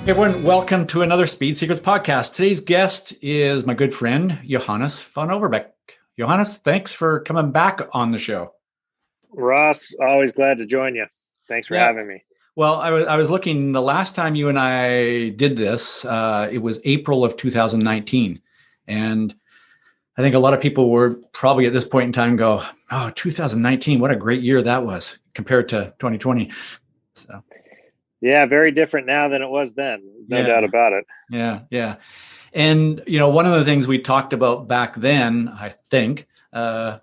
Hey everyone, welcome to another Speed Secrets podcast. Today's guest is my good friend, Johannes van Overbeck. Johannes, thanks for coming back on the show. Ross, always glad to join you. Thanks for having me. Well, I was looking, the last time you and I did this, it was April of 2019. And I think a lot of people were probably at this point in time go, oh, 2019, what a great year that was compared to 2020. So. Yeah, very different now than it was then. No doubt about it. Yeah. And, one of the things we talked about back then, I think, I'll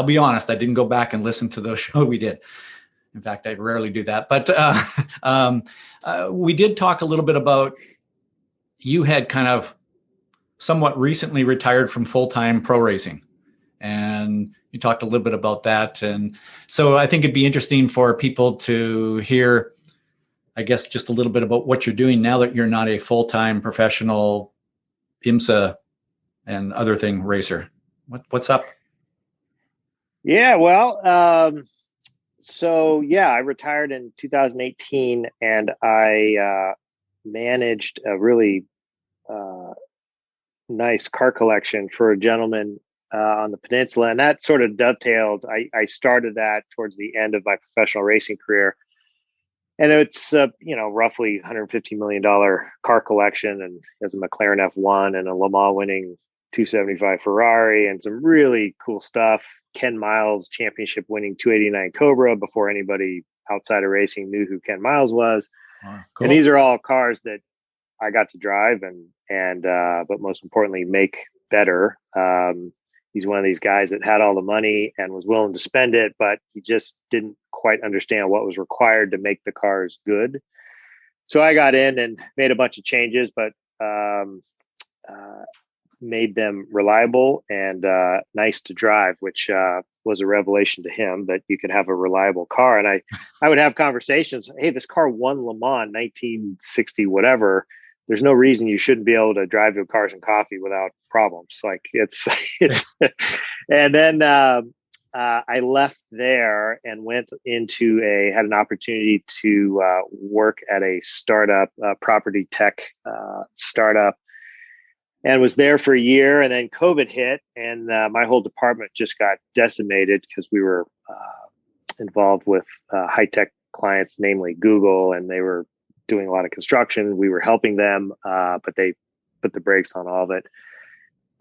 be honest, I didn't go back and listen to those shows we did. In fact, I rarely do that. But we did talk a little bit about you had kind of somewhat recently retired from full-time pro racing. And you talked a little bit about that. And so I think it'd be interesting for people to hear, I guess, just a little bit about what you're doing now that you're not a full-time professional IMSA and other thing racer. What's up? Yeah, well, I retired in 2018 and I managed a really nice car collection for a gentleman on the peninsula. And that sort of dovetailed. I started that towards the end of my professional racing career. And it's, roughly $150 million car collection, and has a McLaren F1 and a Le Mans winning 275 Ferrari and some really cool stuff. Ken Miles championship winning 289 Cobra before anybody outside of racing knew who Ken Miles was. Wow, cool. And these are all cars that I got to drive and but most importantly, make better. He's one of these guys that had all the money and was willing to spend it, but he just didn't quite understand what was required to make the cars good. So I got in and made a bunch of changes, but made them reliable and nice to drive, which was a revelation to him that you could have a reliable car. And I would have conversations. Hey, this car won Le Mans 1960, whatever. There's no reason you shouldn't be able to drive to Cars and Coffee without problems. Like it's, and then I left there and went into had an opportunity to work at a startup, property tech startup, and was there for a year. And then COVID hit, and my whole department just got decimated because we were involved with high tech clients, namely Google, and they were doing a lot of construction. We were helping them, but they put the brakes on all of it.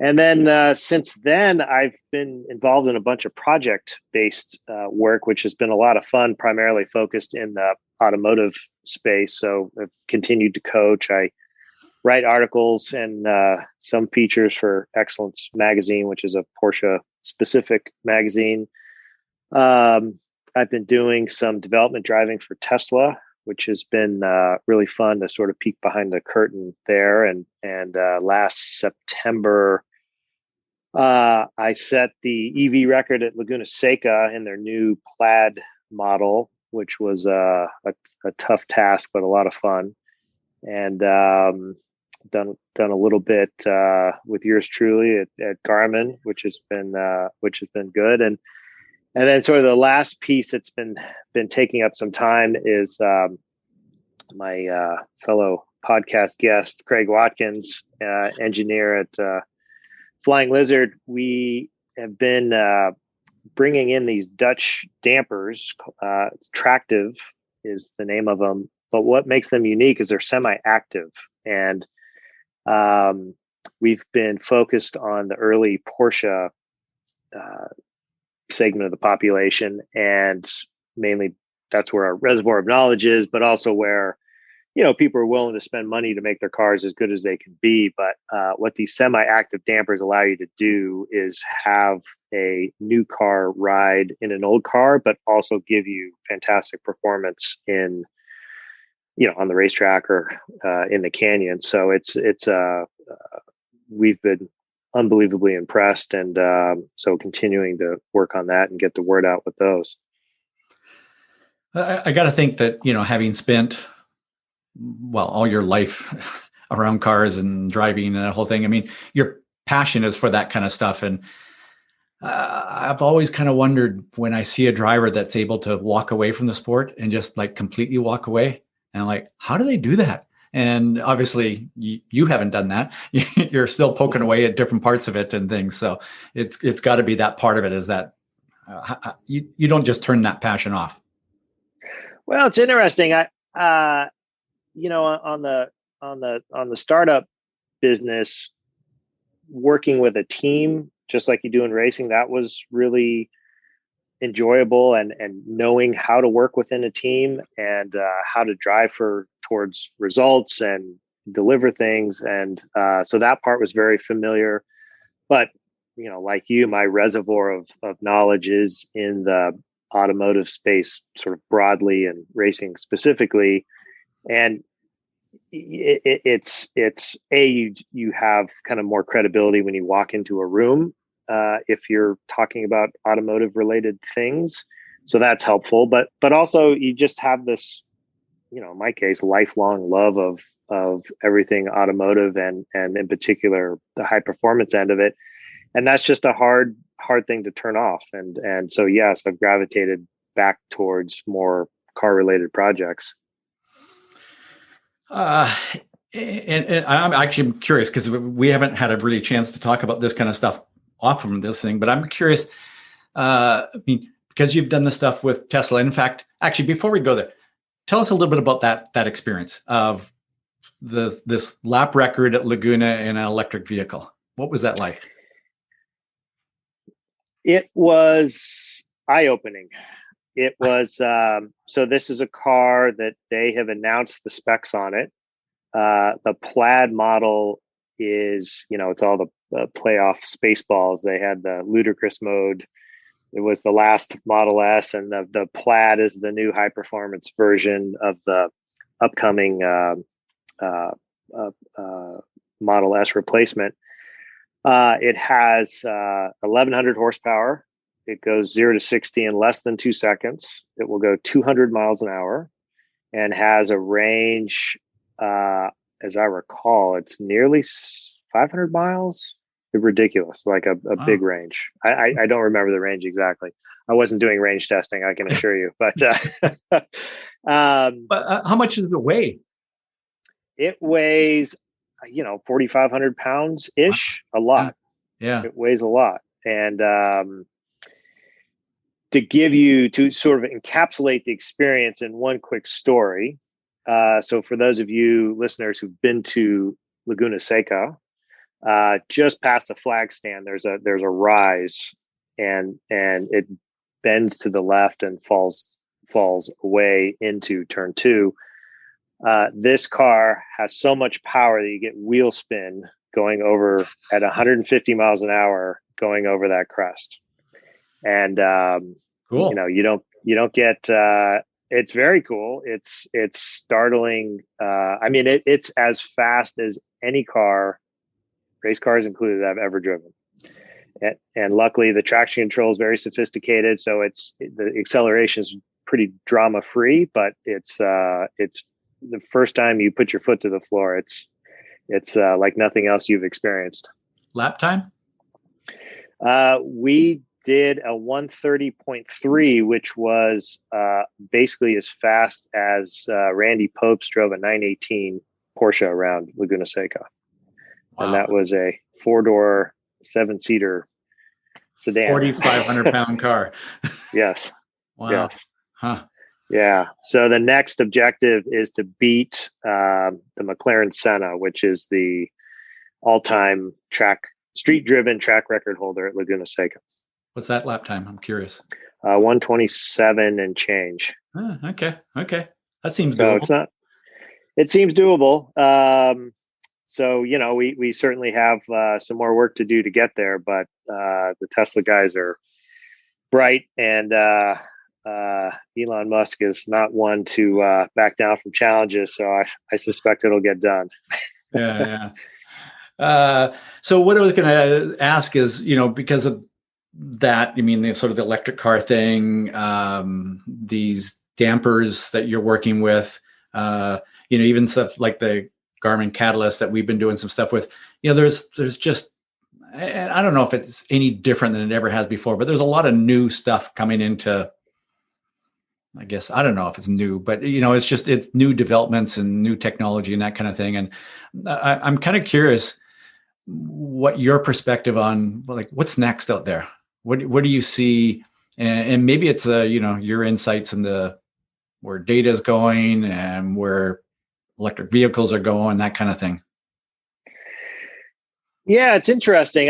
And then since then, I've been involved in a bunch of project-based work, which has been a lot of fun, primarily focused in the automotive space. So I've continued to coach. I write articles and some features for Excellence Magazine, which is a Porsche-specific magazine. I've been doing some development driving for Tesla, which has been really fun to sort of peek behind the curtain there. And last September, I set the EV record at Laguna Seca in their new Plaid model, which was a tough task, but a lot of fun. And done a little bit with yours truly at Garmin, which has been good. And then sort of the last piece that's been taking up some time is my fellow podcast guest, Craig Watkins, engineer at Flying Lizard. We have been bringing in these Dutch dampers. Tractive is the name of them. But what makes them unique is they're semi-active. And we've been focused on the early Porsche segment of the population, and mainly that's where our reservoir of knowledge is, but also where people are willing to spend money to make their cars as good as they can be. But what these semi-active dampers allow you to do is have a new car ride in an old car, but also give you fantastic performance in on the racetrack or in the canyon. So it's we've been unbelievably impressed, and so continuing to work on that and get the word out with those. I got to think that having spent all your life around cars and driving and that whole thing, I mean, your passion is for that kind of stuff. And I've always kind of wondered when I see a driver that's able to walk away from the sport and just like completely walk away, and I'm like, how do they do that? And obviously you haven't done that. You're still poking away at different parts of it and things. So it's got to be that part of it, is that you don't just turn that passion off. Well, it's interesting. On the startup business, working with a team, just like you do in racing, that was really enjoyable, and knowing how to work within a team, and how to drive towards results and deliver things. And so that part was very familiar. But, like you, my reservoir of knowledge is in the automotive space sort of broadly, and racing specifically. And it's you have kind of more credibility when you walk into a room, if you're talking about automotive related things. So that's helpful, but also you just have this, in my case, lifelong love of everything automotive, and in particular the high performance end of it. And that's just a hard thing to turn off. And so, yes, I've gravitated back towards more car related projects. And I'm actually curious, because we haven't had a really chance to talk about this kind of stuff off from this thing, but I'm curious, because you've done this stuff with Tesla. In fact, actually, before we go there, tell us a little bit about that experience of this lap record at Laguna in an electric vehicle. What was that like? It was eye-opening. It was, so this is a car that they have announced the specs on it. The Plaid model is, it's all the playoff Spaceballs. They had the ludicrous mode. It was the last Model S, and the Plaid is the new high performance version of the upcoming Model S replacement. It has 1,100 horsepower. It goes 0 to 60 in less than 2 seconds. It will go 200 miles an hour, and has a range, as I recall, it's nearly 500 miles. It's ridiculous, like a wow. Big range. I don't remember the range exactly. I wasn't doing range testing, I can assure you. But but how much does it weigh? It weighs, 4,500 pounds ish. A lot. Yeah. It weighs a lot. And to sort of encapsulate the experience in one quick story. So for those of you listeners who've been to Laguna Seca, just past the flag stand, there's a rise, and it bends to the left and falls away into turn 2. This car has so much power that you get wheel spin going over at 150 miles an hour, going over that crest. And, cool. You don't get, it's very cool. It's startling. It's as fast as any car, race cars included, I've ever driven. And luckily the traction control is very sophisticated. So the acceleration is pretty drama free, but it's the first time you put your foot to the floor, it's like nothing else you've experienced. Lap time? We did a 130.3, which was basically as fast as Randy Popes drove a 918 Porsche around Laguna Seca. Wow. And that was a 4-door, 7-seater sedan. 4,500 pound car. Yes. Wow. Yes. Huh. Yeah. So the next objective is to beat the McLaren Senna, which is the all-time street-driven track record holder at Laguna Seca. What's that lap time? I'm curious. 127 and change. Okay. That seems doable. It seems doable. So, we certainly have some more work to do to get there, but the Tesla guys are bright, and Elon Musk is not one to back down from challenges. So I suspect it'll get done. Yeah. So what I was going to ask is, because of that, the sort of the electric car thing, these dampers that you're working with, even stuff like the Garmin Catalyst that we've been doing some stuff with, there's just, I don't know if it's any different than it ever has before, but there's a lot of new stuff coming into I guess, I don't know if it's new, but it's new developments and new technology and that kind of thing. And I'm kind of curious what your perspective on, like, what's next out there. What do you see? And maybe it's your insights into where data is going and where electric vehicles are going, that kind of thing. Yeah, it's interesting.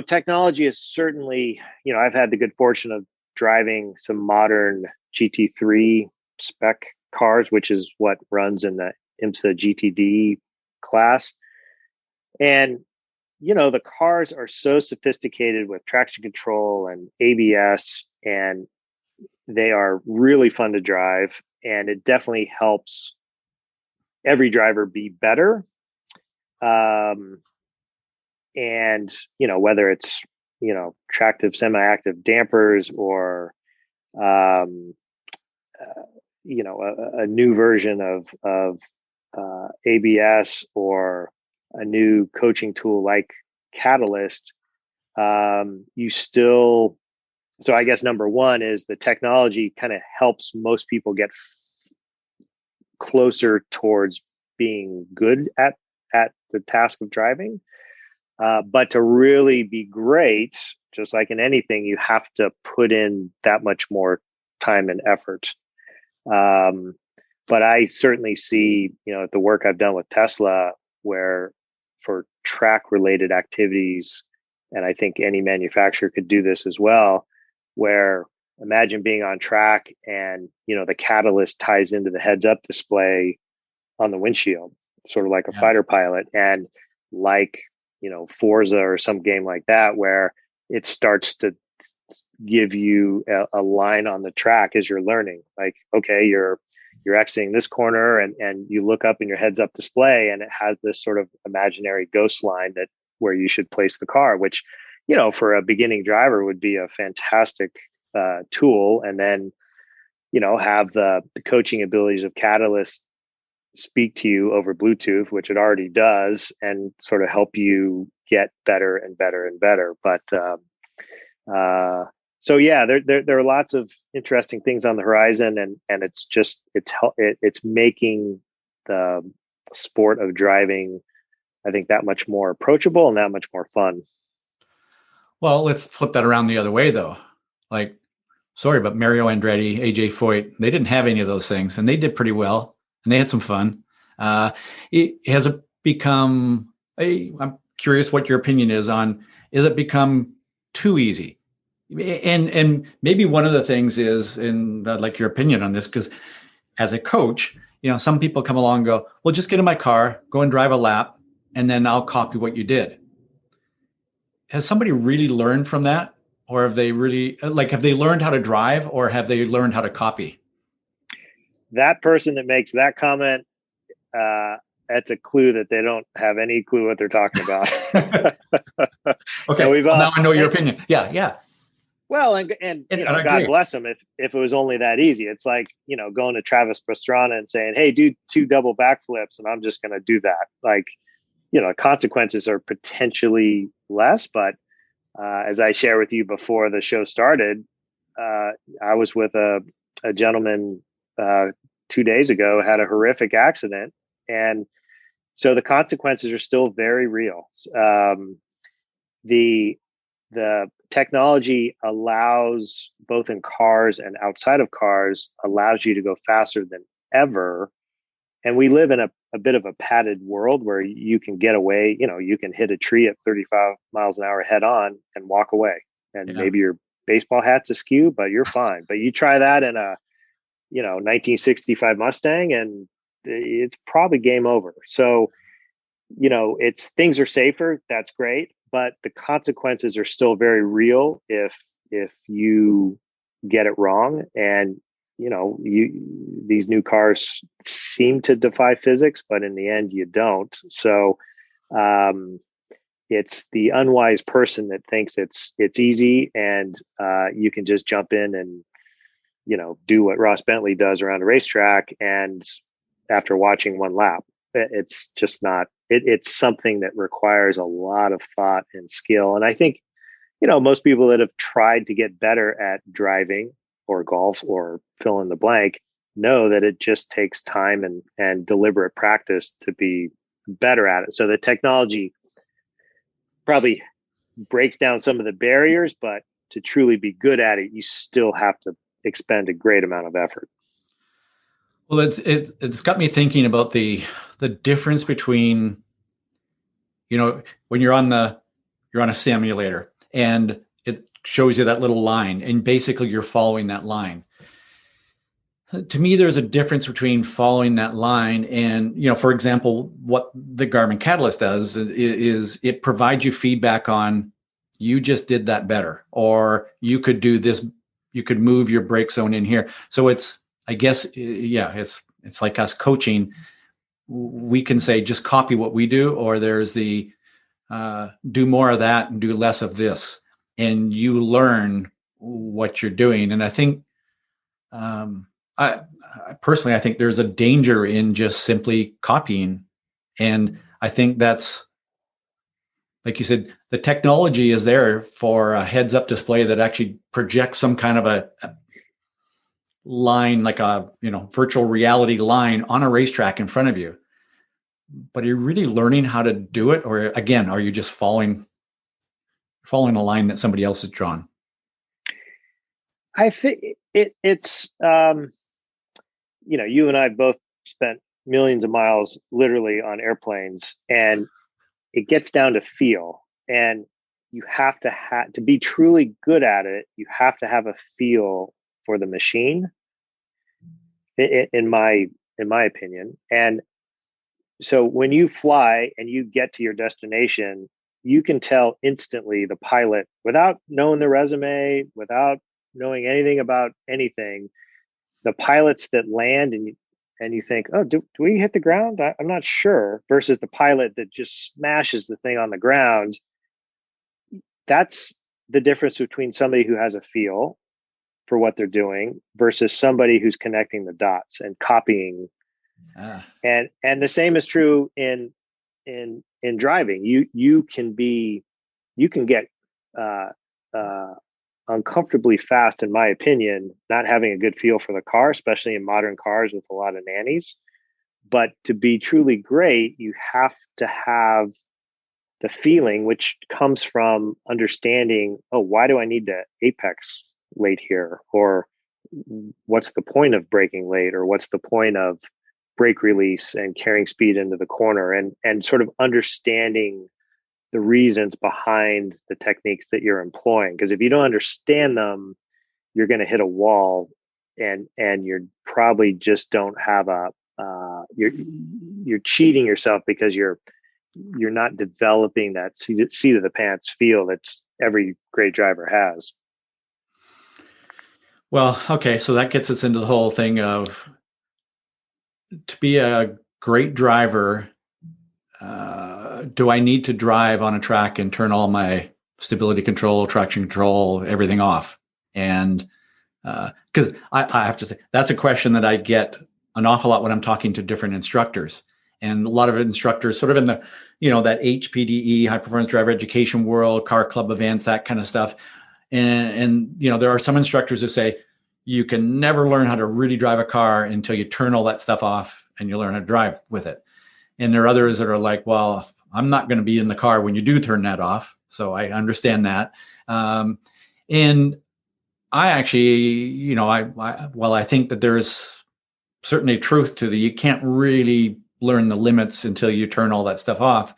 Technology is certainly, I've had the good fortune of driving some modern GT3 spec cars, which is what runs in the IMSA GTD class. And, the cars are so sophisticated with traction control and ABS, and they are really fun to drive. And it definitely helps every driver be better. And whether it's tractive semi-active dampers or a new version of ABS or a new coaching tool like Catalyst, you still. So I guess number one is the technology kind of helps most people get closer towards being good at the task of driving. But to really be great, just like in anything, you have to put in that much more time and effort. But I certainly see, the work I've done with Tesla, where for track related activities, and I think any manufacturer could do this as well, where imagine being on track and, the catalyst ties into the heads up display on the windshield, sort of like a fighter pilot. And like, Forza or some game like that, where it starts to give you a line on the track as you're learning. Like, okay, you're exiting this corner, and you look up in your heads up display, and it has this sort of imaginary ghost line where you should place the car, which, for a beginning driver would be a fantastic tool. And then, have the coaching abilities of Catalyst speak to you over Bluetooth, which it already does, and sort of help you get better and better and better. But so yeah, there are lots of interesting things on the horizon, and it's making the sport of driving, I think, that much more approachable and that much more fun. Well, let's flip that around the other way, though. Like, sorry, but Mario Andretti, AJ Foyt, they didn't have any of those things, and they did pretty well, and they had some fun. Has it become? I'm curious what your opinion is on. Is it become too easy? And maybe one of the things is, and I'd like your opinion on this, because as a coach, some people come along and go, well, just get in my car, go and drive a lap, and then I'll copy what you did. Has somebody really learned from that? Or have they learned how to drive, or have they learned how to copy? That person that makes that comment, that's a clue that they don't have any clue what they're talking about. Okay, now I know your opinion. Yeah. Well, and God bless them if it was only that easy. It's like, going to Travis Pastrana and saying, hey, do 2 double backflips, and I'm just going to do that. Like, consequences are potentially less. But as I shared with you before the show started, I was with a gentleman 2 days ago, had a horrific accident. And so the consequences are still very real. The technology allows, both in cars and outside of cars, allows you to go faster than ever. And we live in a bit of a padded world where you can get away, you can hit a tree at 35 miles an hour head on and walk away. And maybe your baseball hat's askew, but you're fine. But you try that in a, 1965 Mustang, and it's probably game over. So, things are safer. That's great. But the consequences are still very real if you get it wrong. And these new cars seem to defy physics, but in the end you don't. So it's the unwise person that thinks it's easy, and you can just jump in and do what Ross Bentley does around a racetrack, and after watching one lap. It's just not. It's something that requires a lot of thought and skill. And I think most people that have tried to get better at driving or golf or fill in the blank know that it just takes time and deliberate practice to be better at it. So the technology probably breaks down some of the barriers, but to truly be good at it, you still have to expend a great amount of effort. Well, it's got me thinking about the difference between, when you're on a simulator and it shows you that little line and basically you're following that line. To me, there's a difference between following that line and, for example, what the Garmin Catalyst does is it provides you feedback on, you just did that better, or you could do this, you could move your brake zone in here. So I guess, it's like us coaching. We can say, just copy what we do, or there's the do more of that and do less of this. And you learn what you're doing. And I think, I personally, I think there's a danger in just simply copying. And I think that's, like you said, the technology is there for a heads-up display that actually projects some kind of a line, like a virtual reality line on a racetrack in front of you. But are you really learning how to do it, or again, are you just following a line that somebody else has drawn? I think it's you and I both spent millions of miles literally on airplanes, and it gets down to feel. And you have to be truly good at it. You have to have a feel for the machine, in my opinion. And so when you fly and you get to your destination, you can tell instantly the pilot, without knowing the resume, without knowing anything about anything, the pilots that land and you think, oh, do we hit the ground? I'm not sure. Versus the pilot that just smashes the thing on the ground. That's the difference between somebody who has a feel for what they're doing versus somebody who's connecting the dots and copying. And the same is true in driving. You can get uncomfortably fast, in my opinion, not having a good feel for the car, especially in modern cars with a lot of nannies. But to be truly great, you have to have the feeling, which comes from understanding, oh, why do I need to apex late here? Or what's the point of braking late? Or what's the point of brake release and carrying speed into the corner? And sort of understanding the reasons behind the techniques that you're employing. Because if you don't understand them, you're going to hit a wall, and you're probably just don't have you're cheating yourself because you're not developing that seat of the pants feel that every great driver has. Well, okay, so that gets us into the whole thing of, to be a great driver, do I need to drive on a track and turn all my stability control, traction control, everything off? And because I have to say, that's a question that I get an awful lot when I'm talking to different instructors. And a lot of instructors sort of in the, that HPDE, high performance driver education world, car club events, that kind of stuff. And there are some instructors who say, you can never learn how to really drive a car until you turn all that stuff off and you learn how to drive with it. And there are others that are like, well, I'm not going to be in the car when you do turn that off. So I understand that. And I actually, I think that there's certainly truth to you can't really learn the limits until you turn all that stuff off.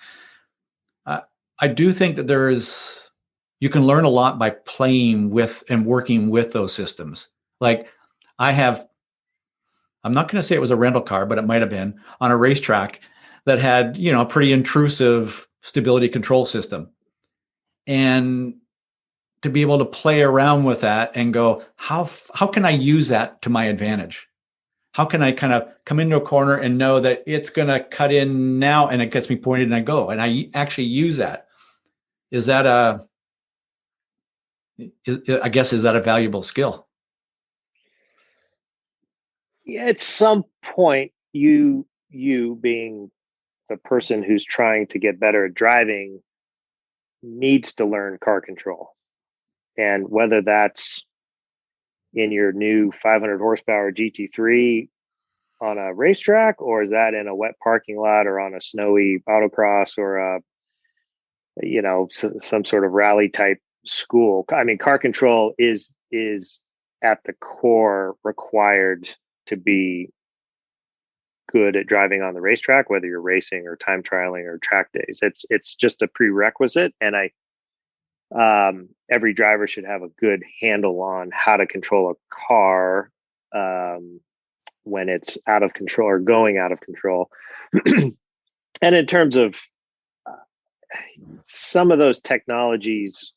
I do think that you can learn a lot by playing with and working with those systems. Like I'm not going to say it was a rental car, but it might have been on a racetrack that had, a pretty intrusive stability control system. And to be able to play around with that and go, how can I use that to my advantage? How can I kind of come into a corner and know that it's going to cut in now and it gets me pointed and I go, and I actually use that? Is that I guess, is that a valuable skill? Yeah, at some point, you being the person who's trying to get better at driving needs to learn car control. And whether that's in your new 500 horsepower GT3 on a racetrack, or is that in a wet parking lot or on a snowy autocross or some sort of rally type school? I mean, car control is at the core required to be good at driving on the racetrack, whether you're racing or time trialing or track days. It's just a prerequisite, and every driver should have a good handle on how to control a car when it's out of control or going out of control. And in terms of some of those technologies,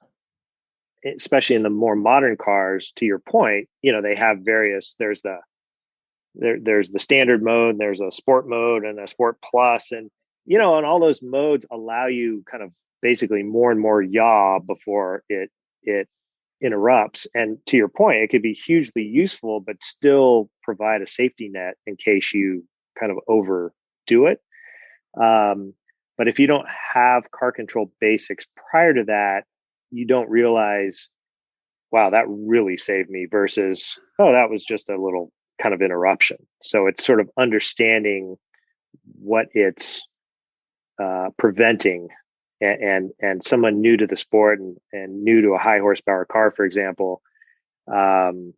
especially in the more modern cars, to your point, they have various, there's the standard mode, there's a sport mode and a sport plus, and and all those modes allow you kind of basically more and more yaw before it interrupts. And to your point, it could be hugely useful, but still provide a safety net in case you kind of overdo it. But if you don't have car control basics prior to that, you don't realize, wow, that really saved me, versus, oh, that was just a little kind of interruption. So it's sort of understanding what it's preventing. And someone new to the sport and new to a high horsepower car, for example, the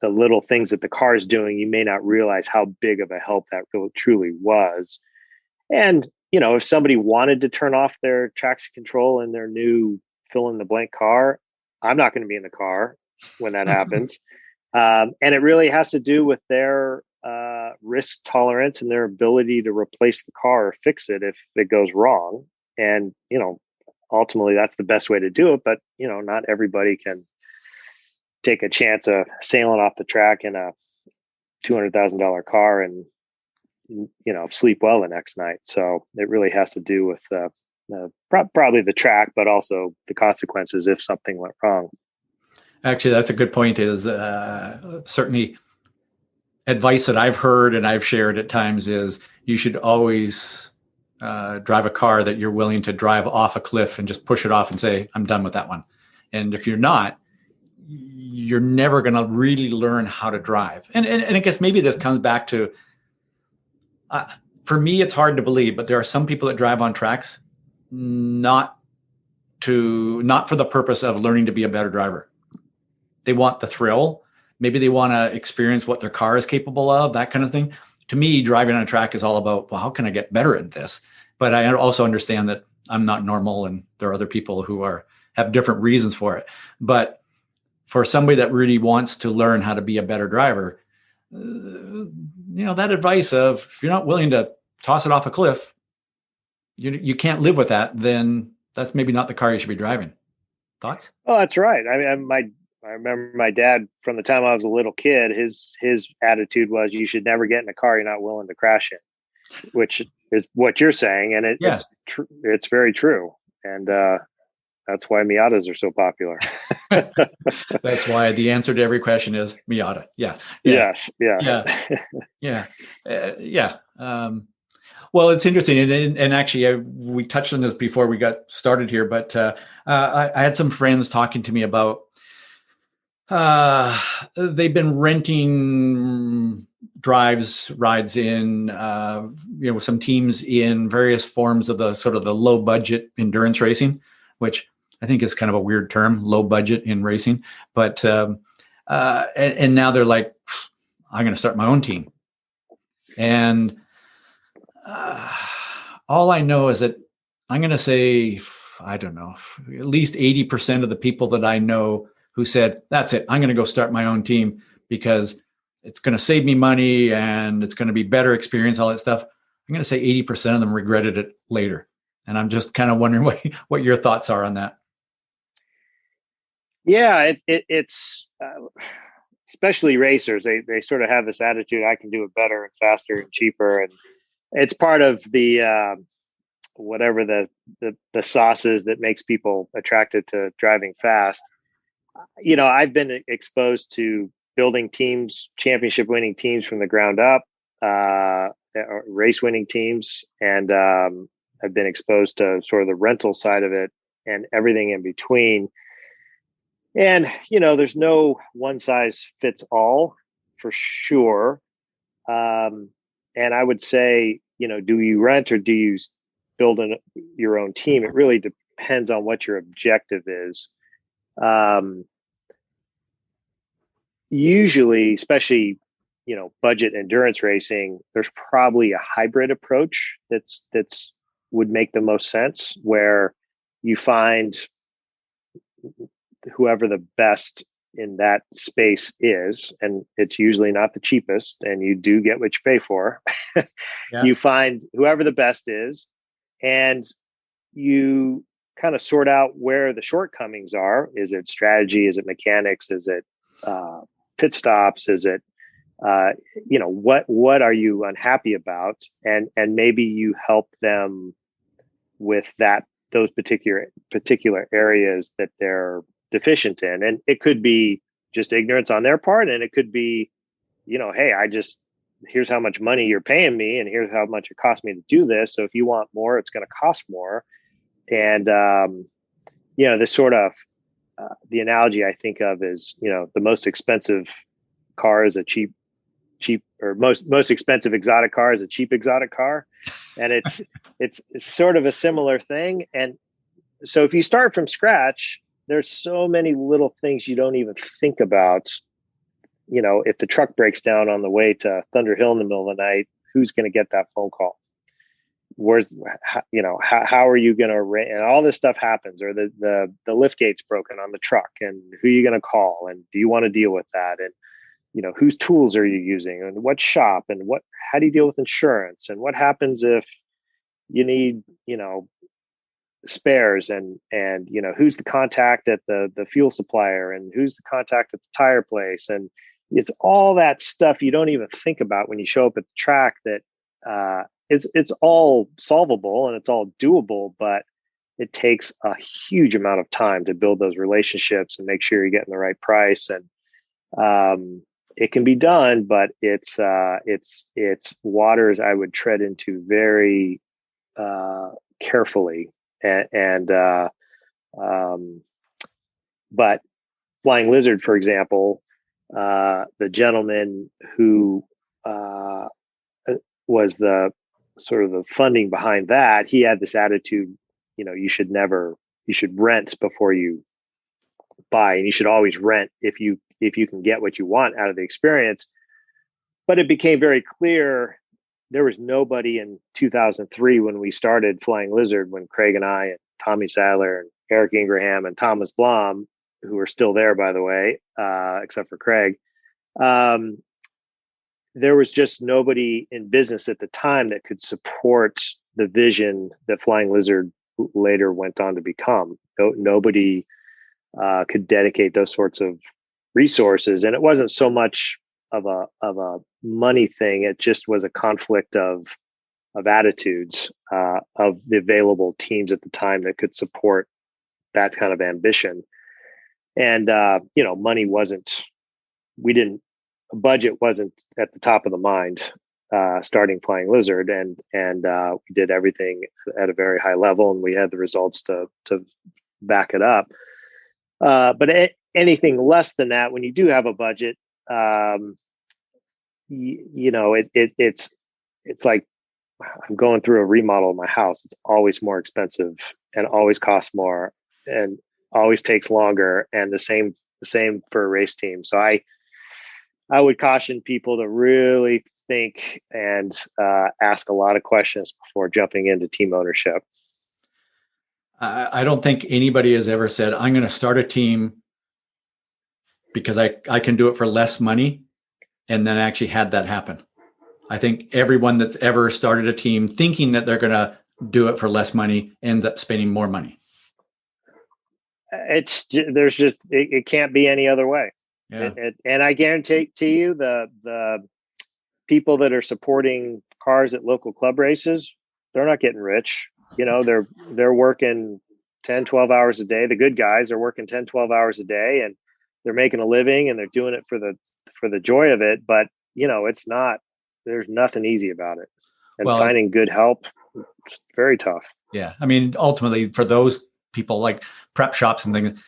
little things that the car is doing, you may not realize how big of a help that really truly was. And, if somebody wanted to turn off their traction control in their new fill in the blank car, I'm not going to be in the car when that happens. And it really has to do with their risk tolerance and their ability to replace the car or fix it if it goes wrong. And, ultimately that's the best way to do it. But, not everybody can take a chance of sailing off the track in a $200,000 car and, sleep well the next night. So it really has to do with probably the track, but also the consequences if something went wrong. Actually, that's a good point. Is certainly advice that I've heard and I've shared at times is you should always drive a car that you're willing to drive off a cliff and just push it off and say, I'm done with that one. And if you're not, you're never going to really learn how to drive. And I guess maybe this comes back to, for me, it's hard to believe, but there are some people that drive on tracks not for the purpose of learning to be a better driver. They want the thrill. Maybe they want to experience what their car is capable of, that kind of thing. To me, driving on a track is all about, well, how can I get better at this? But I also understand that I'm not normal and there are other people who have different reasons for it. But for somebody that really wants to learn how to be a better driver, that advice of, if you're not willing to toss it off a cliff, you can't live with that, then that's maybe not the car you should be driving. Thoughts? Oh, that's right. I mean, I remember my dad from the time I was a little kid, his attitude was, you should never get in a car you're not willing to crash in, which is what you're saying. And it's very true. And that's why Miatas are so popular. That's why the answer to every question is Miata. Yeah. Yes. Yeah. Well, it's interesting. And actually, we touched on this before we got started here, but I had some friends talking to me about, they've been renting rides in, some teams in various forms of the sort of the low budget endurance racing, which I think is kind of a weird term, low budget in racing. But, and now they're like, I'm going to start my own team. And all I know is that I'm going to say, I don't know, at least 80% of the people that I know who said, that's it, I'm going to go start my own team because it's going to save me money and it's going to be better experience, all that stuff. I'm going to say 80% of them regretted it later. And I'm just kind of wondering what your thoughts are on that. Yeah, it's especially racers. They sort of have this attitude, I can do it better and faster and cheaper. And it's part of the whatever the sauce is that makes people attracted to driving fast. I've been exposed to building teams, championship winning teams from the ground up, race winning teams. And I've been exposed to sort of the rental side of it and everything in between. And, there's no one size fits all for sure. And I would say, do you rent or do you build your own team? It really depends on what your objective is. Usually, especially, budget endurance racing, there's probably a hybrid approach that's would make the most sense, where you find whoever the best in that space is, and it's usually not the cheapest, and you do get what you pay for. Yeah. You find whoever the best is, and you kind of sort out where the shortcomings are. Is it strategy? Is it mechanics? Is it pit stops? Is it what are you unhappy about? And maybe you help them with those particular areas that they're deficient in. And it could be just ignorance on their part, and it could be, hey, here's how much money you're paying me, and here's how much it costs me to do this. So if you want more, it's going to cost more. And this sort of the analogy I think of is, the most expensive car is a cheap or most expensive exotic car is a cheap exotic car. And it's sort of a similar thing. And so if you start from scratch, there's so many little things you don't even think about. If the truck breaks down on the way to Thunder Hill in the middle of the night, who's going to get that phone call? How are you going to, and all this stuff happens, or the lift gate's broken on the truck, and who are you going to call? And do you want to deal with that? And, whose tools are you using, and what shop, and how do you deal with insurance? And what happens if you need, spares, and who's the contact at the fuel supplier, and who's the contact at the tire place? And it's all that stuff you don't even think about when you show up at the track, that it's all solvable and it's all doable, but it takes a huge amount of time to build those relationships and make sure you're getting the right price. And it can be done, but it's waters I would tread into very carefully. But Flying Lizard, for example, the gentleman who was the sort of the funding behind that, he had this attitude, you should rent before you buy, and you should always rent if you can get what you want out of the experience. But it became very clear there was nobody in 2003 when we started Flying Lizard, when Craig and I and Tommy Sadler and Eric Ingraham and Thomas Blom, who are still there, by the way, except for Craig, there was just nobody in business at the time that could support the vision that Flying Lizard later went on to become. Nobody could dedicate those sorts of resources. And it wasn't so much of a money thing. It just was a conflict of attitudes of the available teams at the time that could support that kind of ambition. And, money budget wasn't at the top of the mind starting Flying Lizard. And we did everything at a very high level, and we had the results to back it up. But anything less than that, when you do have a budget, it's like I'm going through a remodel of my house. It's always more expensive and always costs more and always takes longer, and the same for a race team. So I would caution people to really think and ask a lot of questions before jumping into team ownership. I don't think anybody has ever said, I'm going to start a team because I can do it for less money, and then actually had that happen. I think everyone that's ever started a team thinking that they're going to do it for less money ends up spending more money. It can't be any other way. Yeah. And I guarantee to you, the people that are supporting cars at local club races, they're not getting rich. They're working 10, 12 hours a day. The good guys are working 10, 12 hours a day, and they're making a living, and they're doing it for the joy of it. But, there's nothing easy about it. And finding good help, it's very tough. Yeah. I mean, ultimately for those people like prep shops and things,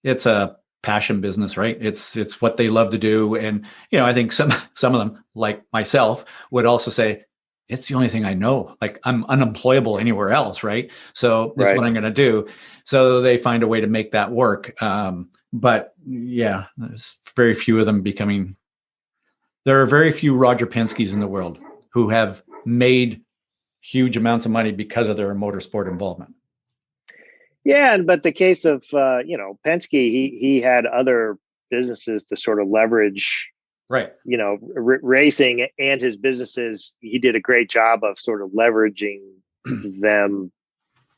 it's a passion business, right? It's what they love to do. And, I think some of them, like myself, would also say, it's the only thing I know. Like, I'm unemployable anywhere else, right? So this is Right. what I'm going to do. So they find a way to make that work. But yeah, there's very few of them becoming. There are very few Roger Penske's in the world who have made huge amounts of money because of their motorsport involvement. Yeah, but the case of Penske, he had other businesses to sort of leverage, Right. racing and his businesses. He did a great job of sort of leveraging them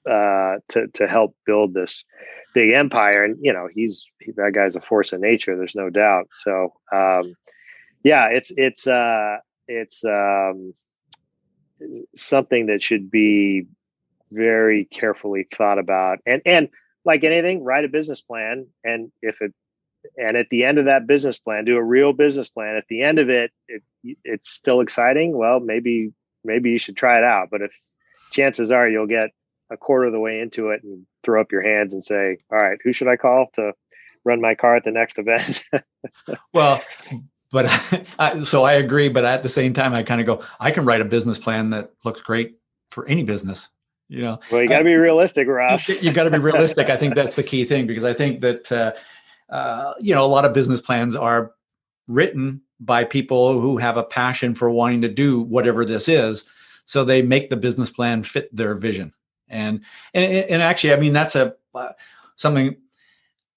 to help build this big empire. And that guy's a force of nature. There's no doubt. So yeah, it's something that should be very carefully thought about, and like anything, write a business plan, and at the end of that business plan, do a real business plan. At the end of it's still exciting. Well, maybe you should try it out. But if chances are you'll get a quarter of the way into it and throw up your hands and say, all right, who should I call to run my car at the next event? Well, but so I agree. But at the same time, I kind of go, I can write a business plan that looks great for any business. Well, you got to be realistic, Ross. You've got to be realistic. I think that's the key thing, because I think that, a lot of business plans are written by people who have a passion for wanting to do whatever this is. So they make the business plan fit their vision. And actually, I mean, that's something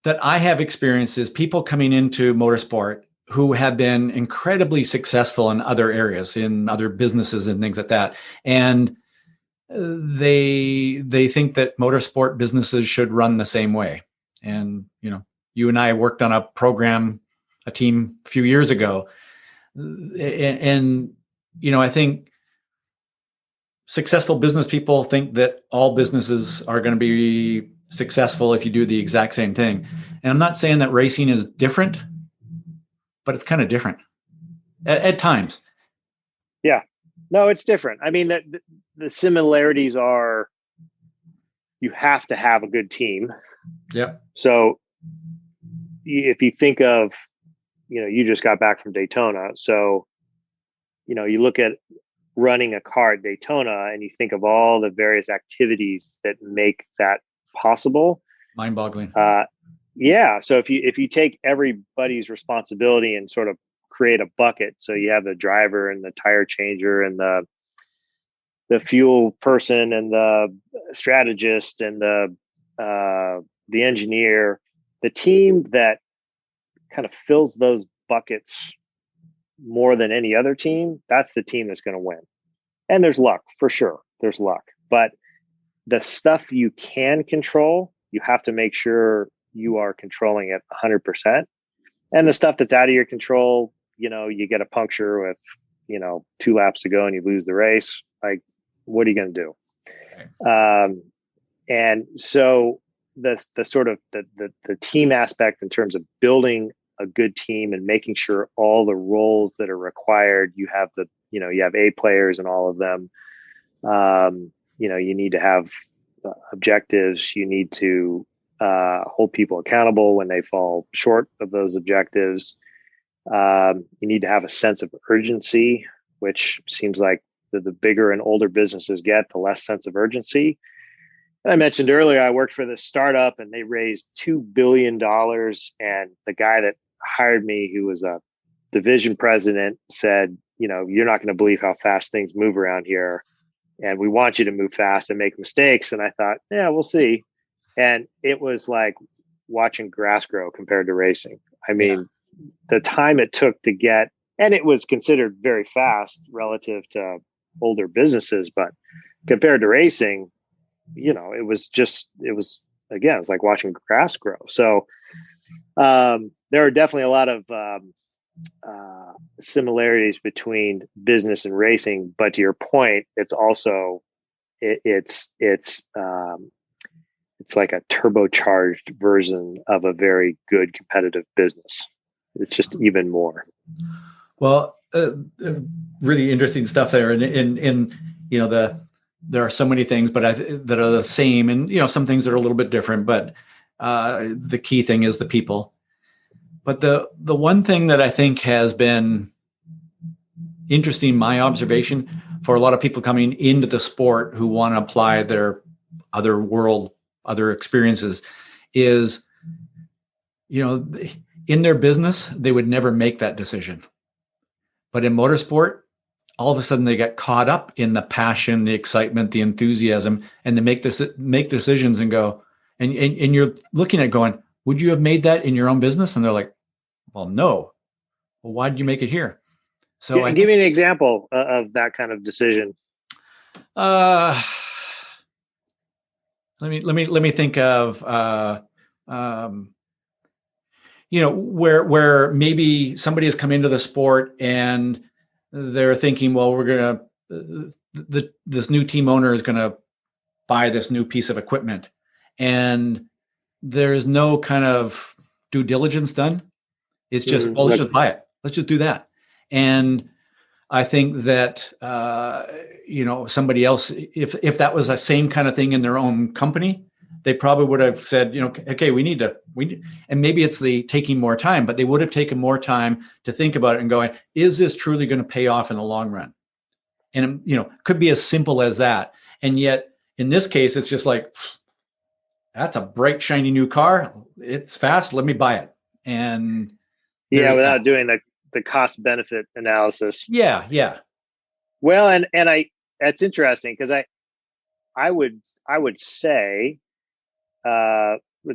that I have experienced is people coming into motorsport who have been incredibly successful in other areas, in other businesses and things like that. And they think that motorsport businesses should run the same way. And, you and I worked on a team a few years ago. And I think successful business people think that all businesses are going to be successful if you do the exact same thing. And I'm not saying that racing is different, but it's kind of different at times. Yeah, no, it's different. I mean, the similarities are, you have to have a good team. Yep. So if you think of, you just got back from Daytona. So, you look at running a car at Daytona and you think of all the various activities that make that possible. Mind-boggling. Yeah. So if you take everybody's responsibility and sort of create a bucket, so you have the driver and the tire changer and the fuel person and the strategist and the engineer, the team that kind of fills those buckets more than any other team, that's the team that's going to win. And there's luck, for sure. There's luck. But the stuff you can control, you have to make sure you are controlling it 100%. And the stuff that's out of your control, you get a puncture with, 2 laps to go and you lose the race. Like, what are you going to do? Okay. And so the sort of the team aspect in terms of building a good team and making sure all the roles that are required, you have you have A players and all of them. You need to have objectives. You need to hold people accountable when they fall short of those objectives. You need to have a sense of urgency, which seems like the bigger and older businesses get, the less sense of urgency. And I mentioned earlier, I worked for this startup and they raised $2 billion. And the guy that hired me, who was a division president, said, you're not going to believe how fast things move around here. And we want you to move fast and make mistakes. And I thought, yeah, we'll see. And it was like watching grass grow compared to racing. I mean, the time it took to get, and it was considered very fast relative to older businesses, but compared to racing, it was again, it's like watching grass grow. So there are definitely a lot of similarities between business and racing, but to your point, it's also it's like a turbocharged version of a very good competitive business. It's just even more. Well, really interesting stuff there, and there are so many things, but that are the same, and some things that are a little bit different. But the key thing is the people, But the one thing that I think has been interesting, my observation, for a lot of people coming into the sport who want to apply their other experiences is, in their business, they would never make that decision. But in motorsport, all of a sudden they get caught up in the passion, the excitement, the enthusiasm, and they make decisions and go, and you're looking at going, would you have made that in your own business? And they're like, well, no. Well, why did you make it here? So give me an example of that kind of decision. Let me think of where maybe somebody has come into the sport and they're thinking, well, we're gonna this new team owner is gonna buy this new piece of equipment, and there's no kind of due diligence done. It's just, well, let's just buy it. Let's just do that. And I think that, somebody else, if that was the same kind of thing in their own company, they probably would have said, okay, we need, and maybe it's the taking more time, but they would have taken more time to think about it and going, is this truly going to pay off in the long run? And, could be as simple as that. And yet in this case, it's just like, that's a bright, shiny new car. It's fast. Let me buy it. And without doing the cost benefit analysis. Yeah. Well, and that's interesting because I would say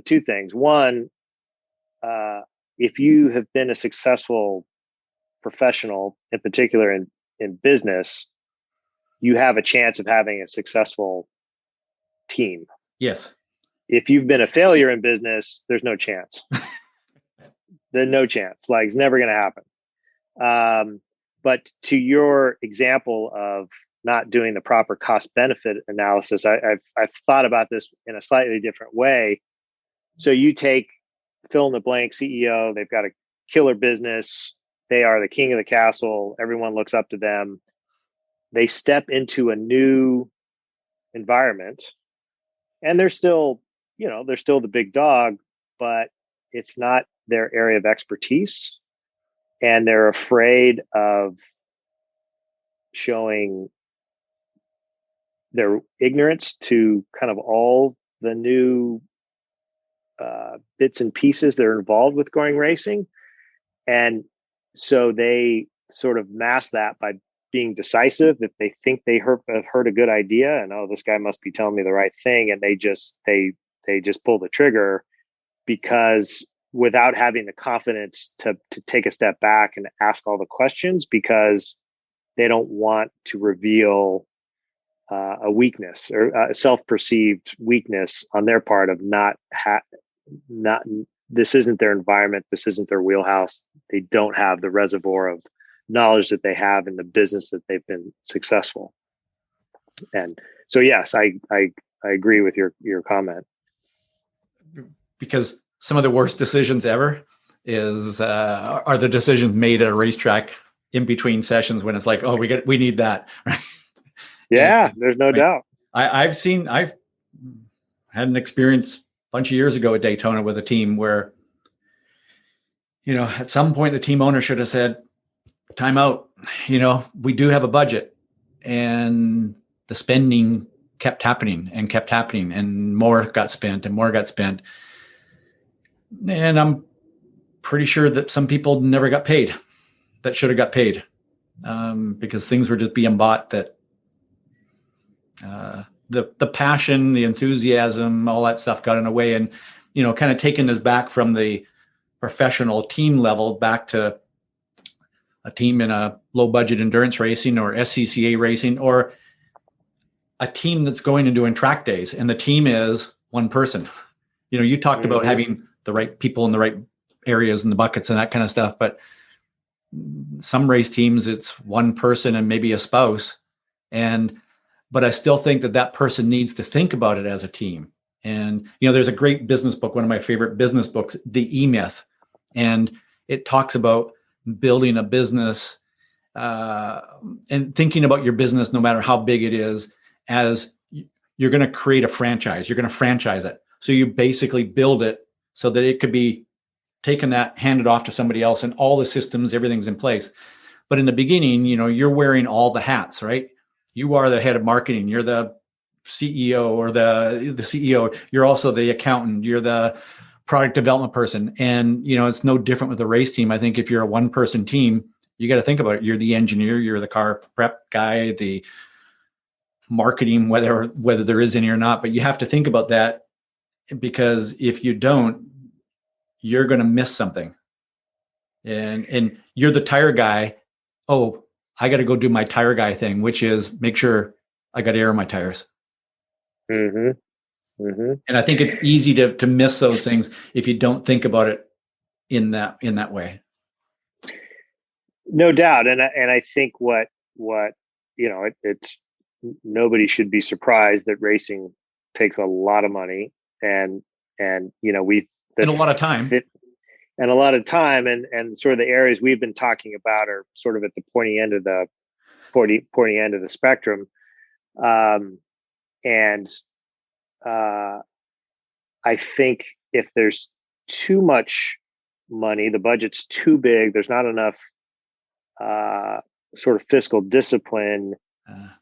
two things. One, if you have been a successful professional, in particular in business, you have a chance of having a successful team. Yes. If you've been a failure in business, there's no chance. There's no chance. Like, it's never going to happen. But to your example of not doing the proper cost benefit analysis, I've thought about this in a slightly different way. So you take fill in the blank CEO, they've got a killer business. They are the king of the castle. Everyone looks up to them. They step into a new environment and they're still the big dog, but it's not their area of expertise. And they're afraid of showing their ignorance to kind of all the new bits and pieces that are involved with going racing. And so they sort of mask that by being decisive. If they think they have heard a good idea and, oh, this guy must be telling me the right thing, and they just pull the trigger, because without having the confidence to take a step back and ask all the questions, because they don't want to reveal a weakness or a self-perceived weakness on their part of not this isn't their environment. This isn't their wheelhouse. They don't have the reservoir of knowledge that they have in the business that they've been successful. And so, yes, I agree with your comment. Because some of the worst decisions ever are the decisions made at a racetrack in between sessions when it's like, oh, we need that. Right? Yeah, there's no doubt. I've had an experience a bunch of years ago at Daytona with a team where, at some point the team owner should have said, time out, we do have a budget, and the spending kept happening and more got spent. And I'm pretty sure that some people never got paid that should have got paid because things were just being bought that the passion, the enthusiasm, all that stuff got in the way, and, kind of taking us back from the professional team level back to a team in a low budget endurance racing or SCCA racing, or a team that's going and doing track days. And the team is one person. You talked about having the right people in the right areas and the buckets and that kind of stuff. But some race teams, it's one person and maybe a spouse. But I still think that person needs to think about it as a team. And, there's a great business book, one of my favorite business books, The E-Myth. And it talks about building a business and thinking about your business, no matter how big it is, as you're going to create a franchise. You're going to franchise it. So you basically build it so that it could be taken that, handed off to somebody else, and all the systems, everything's in place. But in the beginning, you're wearing all the hats, right? You are the head of marketing. You're the CEO or the CEO. You're also the accountant. You're the product development person. And, it's no different with a race team. I think if you're a one-person team, you got to think about it. You're the engineer, you're the car prep guy, the marketing, whether there is any or not. But you have to think about that, because if you don't, you're going to miss something. And you're the tire guy. Oh, I got to go do my tire guy thing, which is make sure I got air in my tires. Mm-hmm. Mm-hmm. And I think it's easy to miss those things if you don't think about it in that way. No doubt. And I think what it's nobody should be surprised that racing takes a lot of money and and a lot of time. And a lot of time, and sort of the areas we've been talking about are sort of at the pointy end of the spectrum. And I think if there's too much money, the budget's too big, there's not enough sort of fiscal discipline.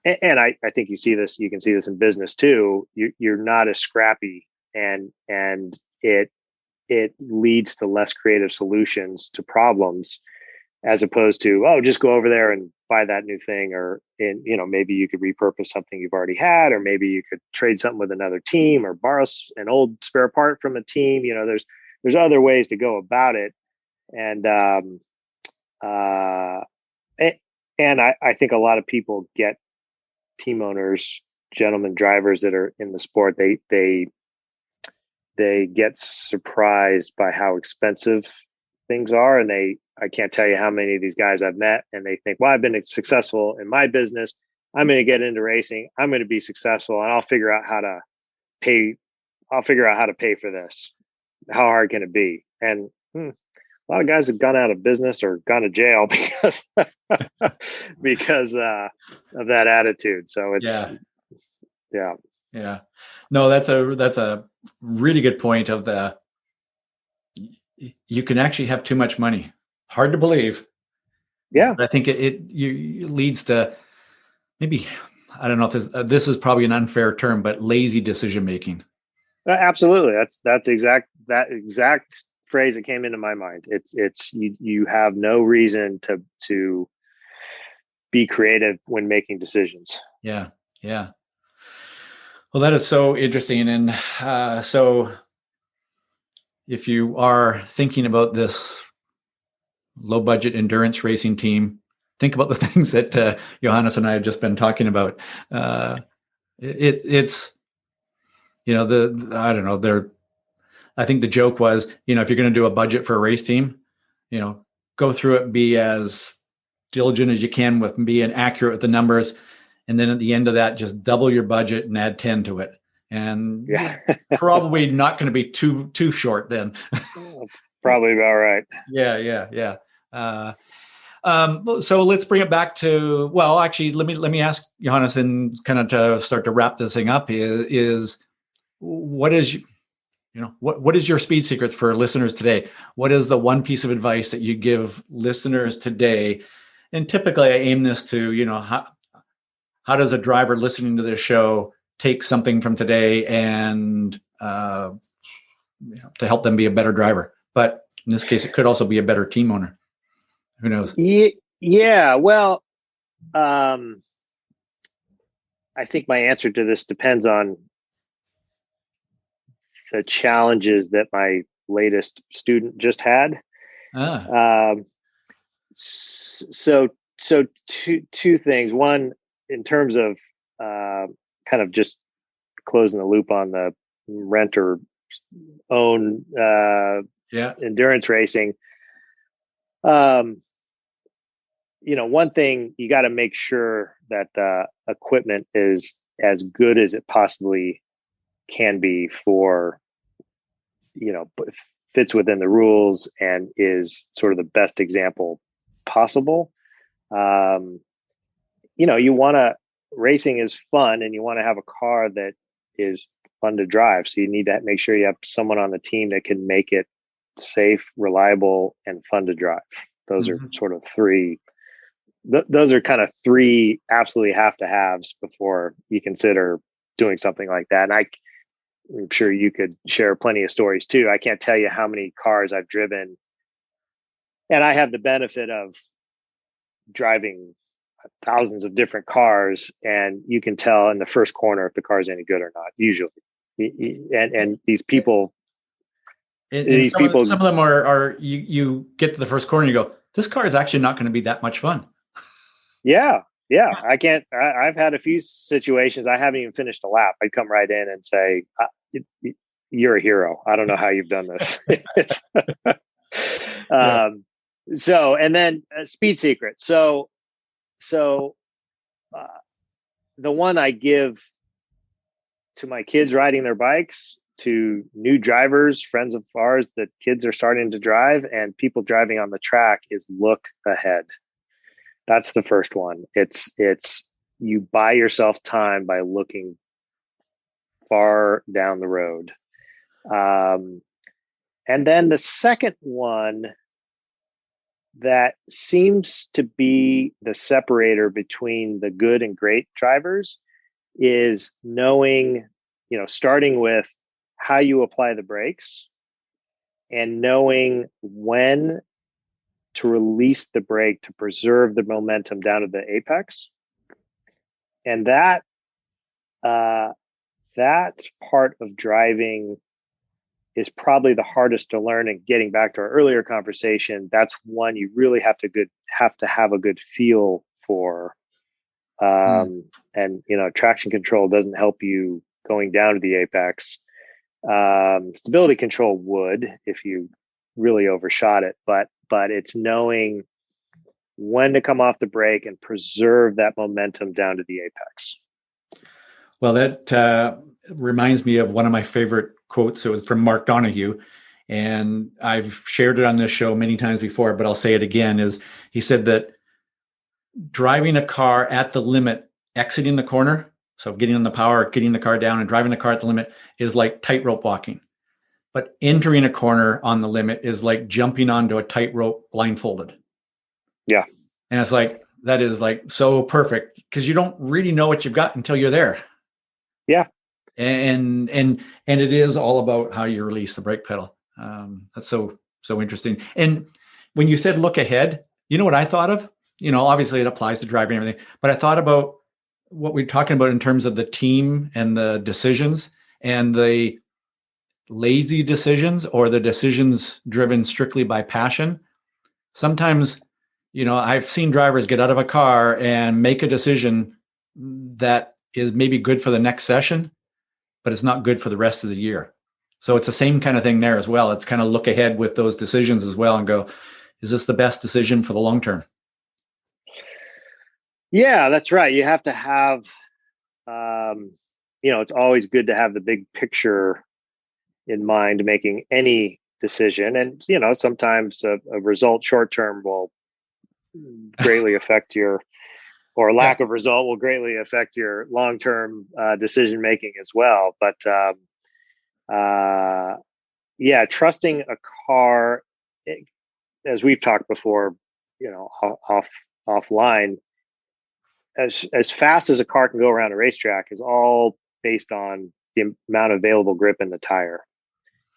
And I think you can see this in business too. You're not as scrappy, and it leads to less creative solutions to problems, as opposed to, just go over there and buy that new thing, or maybe you could repurpose something you've already had, or maybe you could trade something with another team or borrow an old spare part from a team. There's other ways to go about it. And I think a lot of people get team owners, gentlemen drivers that are in the sport, they get surprised by how expensive things are. And I can't tell you how many of these guys I've met, and they think, well, I've been successful in my business, I'm going to get into racing, I'm going to be successful, and I'll figure out how to pay for this. How hard can it be? And a lot of guys have gone out of business or gone to jail because of that attitude. So it's yeah. No, that's a really good point. You can actually have too much money. Hard to believe. Yeah, but I think it leads to, maybe, I don't know if this is probably an unfair term, but lazy decision making. Absolutely. That's that exact phrase that came into my mind. It's you have no reason to be creative when making decisions. Yeah. Well, that is so interesting. And so if you are thinking about this low budget endurance racing team, think about the things that Johannes and I have just been talking about. It's I don't know, I think the joke was, if you're going to do a budget for a race team, go through it, be as diligent as you can with being accurate with the numbers. And then at the end of that, just double your budget and add 10 to it. And probably not going to be too short then. Probably about right. Yeah. So let's bring it back to, well, actually, let me ask Johannes, and kind of to start to wrap this thing up, is what is what is your speed secret for listeners today? What is the one piece of advice that you give listeners today? And typically I aim this to, how does a driver listening to this show take something from today and to help them be a better driver? But in this case, it could also be a better team owner. Who knows? Yeah. Well, I think my answer to this depends on the challenges that my latest student just had. So two things. One, in terms of kind of just closing the loop on the rent or own endurance racing. One thing, you got to make sure that the equipment is as good as it possibly can be for, fits within the rules and is sort of the best example possible. Racing is fun, and you want to have a car that is fun to drive. So you need to make sure you have someone on the team that can make it safe, reliable, and fun to drive. Those are sort of three. Those are kind of three absolutely have to haves before you consider doing something like that. And I'm sure you could share plenty of stories too. I can't tell you how many cars I've driven, and I have the benefit of driving thousands of different cars, and you can tell in the first corner if the car's any good or not, usually. And these people, and some of them are you get to the first corner and you go, this car is actually not going to be that much fun. Yeah. I've had a few situations. I haven't even finished a lap. I'd come right in and say, you're a hero. I don't know how you've done this. So, and then speed secret. So the one I give to my kids riding their bikes, to new drivers, friends of ours that kids are starting to drive, and people driving on the track, is look ahead. That's the first one. It's you buy yourself time by looking far down the road. And then the second one that seems to be the separator between the good and great drivers is knowing, starting with how you apply the brakes and knowing when to release the brake to preserve the momentum down to the apex. And that part of driving is probably the hardest to learn. And getting back to our earlier conversation, that's one you really have to have a good feel for. And traction control doesn't help you going down to the apex. Stability control would, if you really overshot it, but it's knowing when to come off the brake and preserve that momentum down to the apex. Well, that reminds me of one of my favorite quotes. It was from Mark Donahue, and I've shared it on this show many times before, but I'll say it again. Is he said that driving a car at the limit, exiting the corner, so getting on the power, getting the car down and driving the car at the limit, is like tightrope walking. But entering a corner on the limit is like jumping onto a tightrope blindfolded. Yeah. And it's like, that is like so perfect, because you don't really know what you've got until you're there. Yeah. And it is all about how you release the brake pedal. That's so interesting. And when you said look ahead, you know what I thought of? Obviously it applies to driving and everything, but I thought about what we're talking about in terms of the team and the decisions and the lazy decisions, or the decisions driven strictly by passion. Sometimes, I've seen drivers get out of a car and make a decision that is maybe good for the next session, but it's not good for the rest of the year. So it's the same kind of thing there as well. It's kind of look ahead with those decisions as well and go, is this the best decision for the long term? Yeah, that's right. You have to have, it's always good to have the big picture in mind making any decision. And, sometimes a result short term will greatly affect your, or lack of result will greatly affect your long-term decision making as well. But trusting a car, as we've talked before, offline, as fast as a car can go around a racetrack is all based on the amount of available grip in the tire.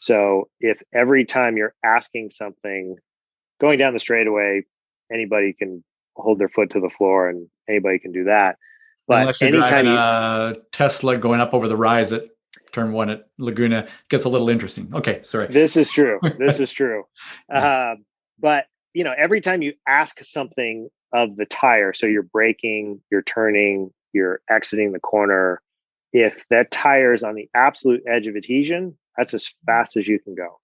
So if every time you're asking something, going down the straightaway, anybody can hold their foot to the floor and anybody can do that. But unless you're driving a Tesla going up over the rise at turn 1 at Laguna, gets a little interesting. Okay, sorry. This is true. But every time you ask something of the tire, so you're braking, you're turning, you're exiting the corner, if that tire is on the absolute edge of adhesion, that's as fast as you can go.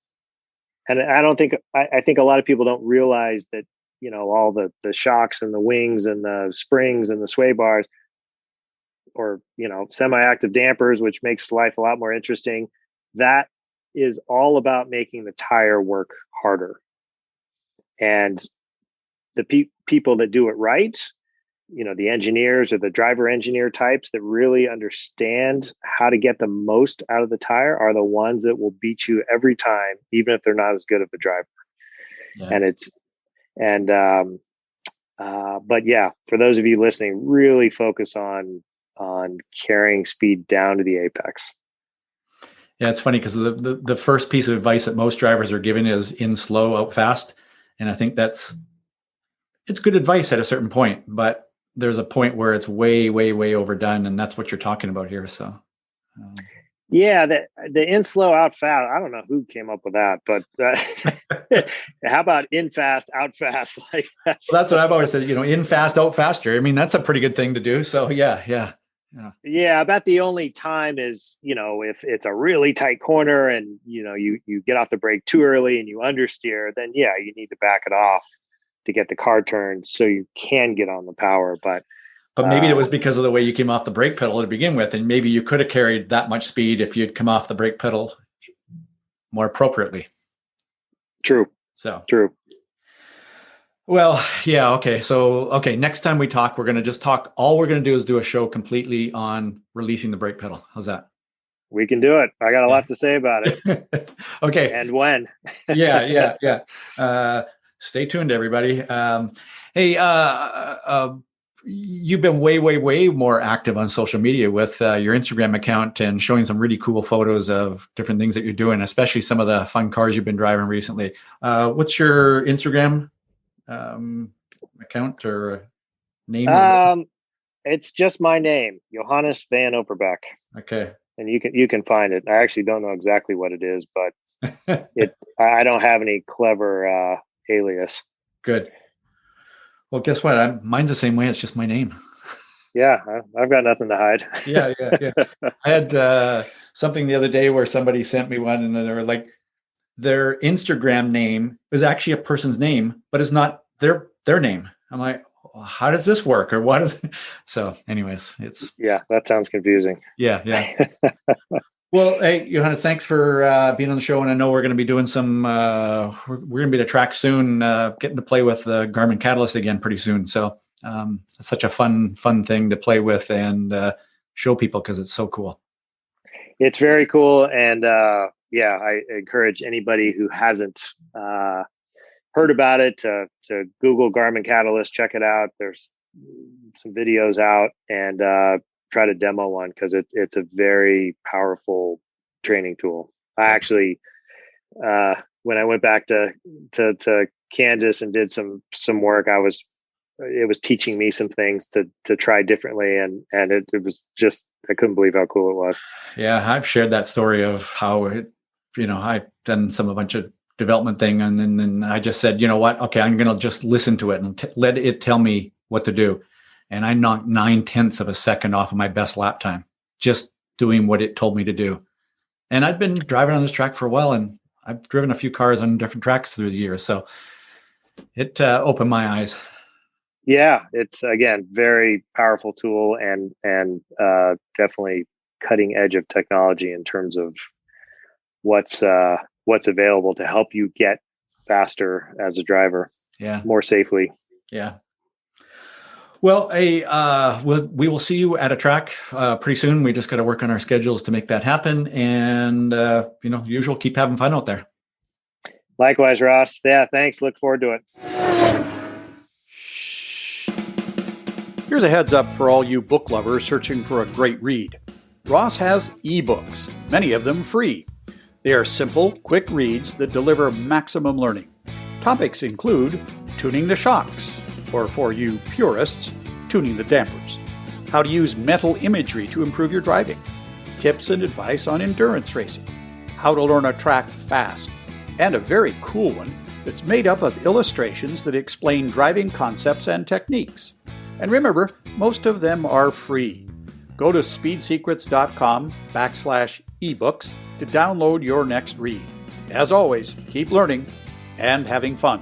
And I think a lot of people don't realize that, all the shocks and the wings and the springs and the sway bars, or, semi-active dampers, which makes life a lot more interesting. That is all about making the tire work harder. And the people that do it right the engineers or the driver engineer types that really understand how to get the most out of the tire are the ones that will beat you every time, even if they're not as good of a driver. Yeah. But yeah, for those of you listening, really focus on carrying speed down to the apex. Yeah, it's funny because the first piece of advice that most drivers are given is in slow, out fast. And I think it's good advice at a certain point, but there's a point where it's way, way, way overdone. And that's what you're talking about here. So, yeah, the in slow, out fast. I don't know who came up with that, but how about in fast, out fast? Like that's what I've always said, in fast, out faster. I mean, that's a pretty good thing to do. So yeah. Yeah, about the only time is, if it's a really tight corner and, you get off the brake too early and you understeer, then yeah, you need to back it off to get the car turned so you can get on the power. But maybe it was because of the way you came off the brake pedal to begin with. And maybe you could have carried that much speed if you'd come off the brake pedal more appropriately. True. Well, yeah. Okay. So, next time we talk, we're going to just talk. All we're going to do is do a show completely on releasing the brake pedal. How's that? We can do it. I got a lot to say about it. Okay. And when? Yeah. Stay tuned, everybody. Hey, you've been way, way, way more active on social media with your Instagram account and showing some really cool photos of different things that you're doing, especially some of the fun cars you've been driving recently. What's your Instagram account or name? It's just my name, Johannes van Overbeck. Okay. And you can find it. I actually don't know exactly what it is, but I don't have any clever alias. Good. Well, guess what? Mine's the same way. It's just my name. Yeah, I've got nothing to hide. Yeah. I had something the other day where somebody sent me one, and they were like, their Instagram name is actually a person's name, but it's not their name. I'm like, well, how does this work? Or what is it? So anyways, that sounds confusing. Yeah. Well, hey, Johannes, thanks for being on the show. And I know we're going to be doing some, we're going to be at a track soon, getting to play with the Garmin Catalyst again pretty soon. So it's such a fun thing to play with and show people because it's so cool. It's very cool. And I encourage anybody who hasn't heard about it to Google Garmin Catalyst, check it out. There's some videos out, and try to demo one because it's a very powerful training tool. I actually, when I went back to Kansas and did some work, it was teaching me some things to try differently, and it was just, I couldn't believe how cool it was. Yeah, I've shared that story of how I've done a bunch of development thing, and then I just said, you know what? Okay, I'm going to just listen to it and let it tell me what to do. And I knocked 0.9 of a second off of my best lap time, just doing what it told me to do. And I've been driving on this track for a while, and I've driven a few cars on different tracks through the years. So it opened my eyes. Yeah, it's, again, very powerful tool and definitely cutting edge of technology in terms of what's available to help you get faster as a driver. Yeah. More safely. Yeah. Well, we will see you at a track pretty soon. We just got to work on our schedules to make that happen. And, usual, keep having fun out there. Likewise, Ross. Yeah, thanks. Look forward to it. Here's a heads up for all you book lovers searching for a great read. Ross has ebooks, many of them free. They are simple, quick reads that deliver maximum learning. Topics include tuning the shocks, or for you purists, tuning the dampers, how to use mental imagery to improve your driving, tips and advice on endurance racing, how to learn a track fast, and a very cool one that's made up of illustrations that explain driving concepts and techniques. And remember, most of them are free. Go to speedsecrets.com/ebooks to download your next read. As always, keep learning and having fun.